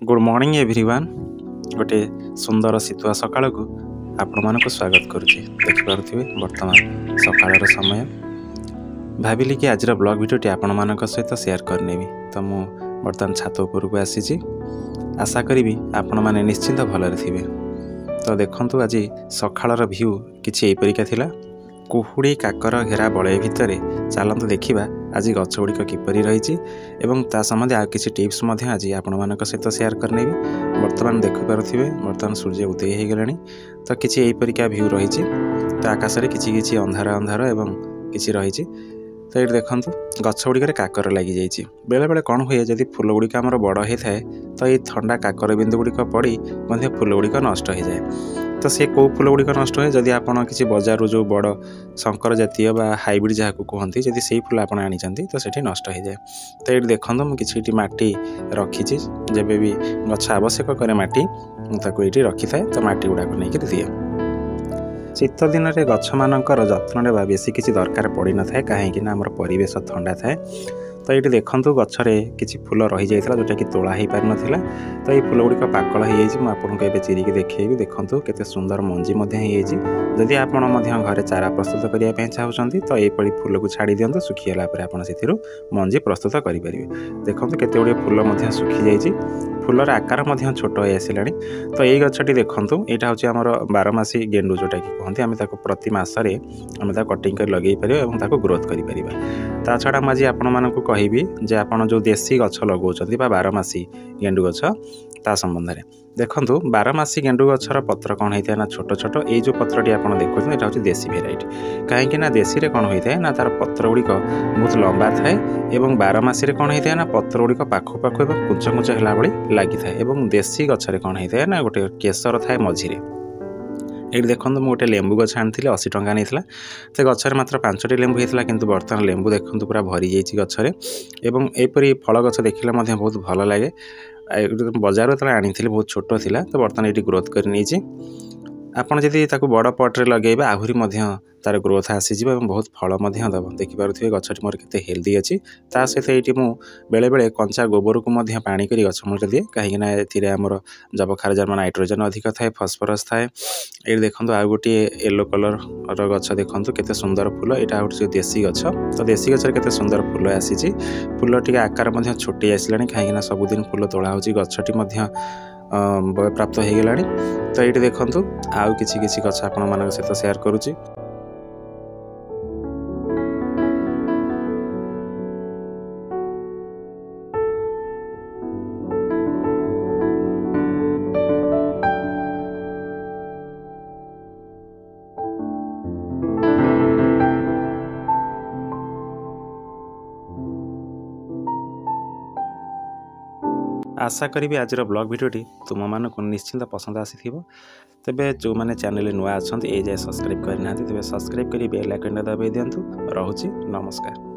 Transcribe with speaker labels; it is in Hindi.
Speaker 1: Good morning everyone. गोटे सुंदर शीतुआ सकाळ को आपण मानक स्वागत करुच्चे। देखिपे वर्तमान सकाळ समय भाविली कि आज ब्लॉग भिडियोटी आपण मानक सहित शेयर करनेबी। तो मु बर्तमान छात उपर को आसी आशा करी आपण माने निश्चिंत भलरे थिबे। तो देखंतु आज सकाळर व्यू किछि एपरिका थिला। कुहुड़ी काकर घेरा बलय भितर चलतु देखा आज गछ गुड़िक किपरि रही एवं ता संबंधी आ किसी टिप्स आज आपण मान सहित शेयर करने। बर्तमान देखिपे बर्तमान सूर्य उदय हो गलानी। तो किसी यहीपरिका व्यू रही। तो आकाश में किसी अंधार अंधार एवं किसी रही। तो ये देखूँ गछ गुड़िक काकर लगी जाइए। बेले बेले कौन हुए जदि फूल गुड़िक आमर बड़ होता है तो ये ठंडा काकर बिंदु गुड़िक पड़ी फूल गुड़िक नष्ट हो जाए। तो से कौ फूल गुड़िक नष्ट हुए जदि आप किसी बजार जो बड़ शंकर जातीय बा हाइब्रिड जहाँ कहते जदि से फूल आप आनी तो सेठी नष्ट हो जाए। तो ये देखो मुझे माटी रखी जब भी गछ आवश्यक करे माटी मुझे रखी थाए। तो माटी गुड़ाक नहीं दिए। शीत दिन में गछ मानकर जत्न नेबा बेसी किसी दरकार पड़ न था कहीं आमर परिवेश ठंडा थाए। तो ये देखूँ गचरे किसी फूल रही जाता जोटा कि तोला हो पार नाला। तो ये फूल गुड़िक पाकल हो आपको चिरिकी देखी देखूँ केते सुंदर मंजी जदि आप घरे चारा प्रस्तुत करने चाहते तो यही फूल को छाड़ी दिंतु। सुखीगला आप मंजी प्रस्तुत करेंगे। देखो केते गुड़े फूल सुखी जाइए। फूलर आकार छोट हो आसला। तो यही गछटी देखूँ यहाँ हूँ आम 12मासी गेंडू जोटा कि कहते आम प्रति मसरे आम कटिंग कर लगे पार और ग्रोथ कर। ता छड़ा मुझे आपण मानक कहि जे आपन जो देसी गछ लगौछन्ती बा 12मासी गेंडू गछ ता संबंध में देखूँ 12मासी गेंडू गछर पत्र कौन होता है ना छोट छोट ये जो पत्रटी आप देखते हैं यहाँ हूँ देसी भेराइटी। कहीं देशी रे कौन होता है ना तार पत्र गुड़िक बहुत लंबा थाए और 12मासी कौन होता है ना पत्र गुड़िक पाखु पाखु और कुंच कुंच है भाई लगी थाए। और देशी गछरे कौन होता है ना गोटे केसर थाए मझीरे। ये देखो मुझे गोटे लेंबू गछ आनी 80 टंका नहीं। तो गचर मात्र 5टी लेंबू होता किंतु बर्तमान लेंबू देखो पूरा भरी जाइए गचरे। एवं एपरी फल गछ देखने बहुत भल लगे। बजार जो आनी बहुत छोट थिला तो बर्तमान ये ग्रोथ कर नहीं। आपड़ जदि बड़ पट्रे लगे आहरी तार ग्रोथ आसीज बहुत फल दब। देखिपे गछटी मोर केते हेल्दी अच्छी। ता सहित ये बेले बेले कंचा गोबर को पानी कर गछमूल दिए कहीं आमर जबखार जन्म नाइट्रोजन अधिक थाए फस्फरस थाए। ये देखो आ गोटे येलो कलर गछ देखो केते सुंदर फूल यहाँ हूँ देशी गछ। तो देशी गचर केते सुंदर फूल आसी। फूल टी आकार छोटे आसला कहीं सबुदिन फूल तोड़ा हो गछटी प्राप्त हो गलानी। तो ये देखूँ आउ किसी गछ आपण मान सहित शेयर करुच्ची। आशा करी आज ब्लॉग भिडियोटी तुम मानक निश्चिंत पसंद आसी। तेबे जो मैंने चैनल नुआ अच्छा ये जाए सब्सक्राइब करना तेज सब्सक्राइब कर बेल आइकन दबाई दिंतु। रोची नमस्कार।